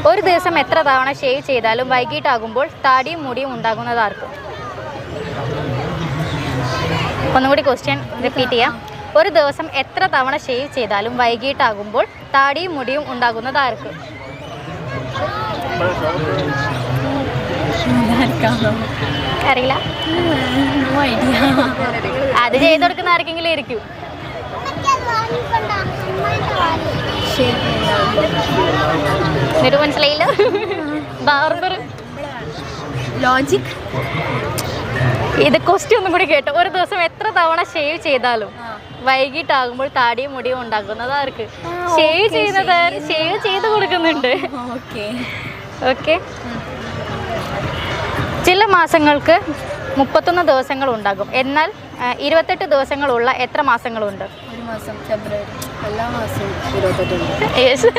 ഒരു ദിവസം എത്ര തവണ ഷേവ് ചെയ്താലും വൈകിട്ടാകുമ്പോൾ താടിയും മുടിയും ഉണ്ടാകുന്നത് ആർക്ക്? ഒന്നുകൂടി ക്വസ്റ്റ്യൻ റിപ്പീറ്റ് ചെയ്യാം. ഒരു ദിവസം എത്ര തവണ ഷേവ് ചെയ്താലും വൈകിട്ടാകുമ്പോൾ താടിയും മുടിയും ഉണ്ടാകുന്നത് ആർക്ക്? അറിയില്ല. അത് ചെയ്ത് കൊടുക്കുന്ന ആർക്കെങ്കിലും ആയിരിക്കും. മനസ്സിലായില്ല. Barber logic. ഇത് ക്വസ്റ്റ്യൻ ഒന്നും കൂടി കേട്ടോ. ഒരു ദിവസം എത്ര തവണ ഷേവ് ചെയ്താലും വൈകിട്ടാകുമ്പോൾ താടിയും മുടിയും ഉണ്ടാകുന്നത് ആർക്ക്? ഷേവ് ചെയ്യുന്നത് ഷേവ് ചെയ്ത് കൊടുക്കുന്നുണ്ട്. ഓക്കെ. ചില മാസങ്ങൾക്ക് 31 ദിവസങ്ങൾ ഉണ്ടാകും. എന്നാൽ 28 ദിവസങ്ങളുള്ള എത്ര മാസങ്ങളുണ്ട്? ഒരു മാസം ഫെബ്രുവരി. എല്ലാ മാസവും 28 ഉണ്ട്. യെസ്.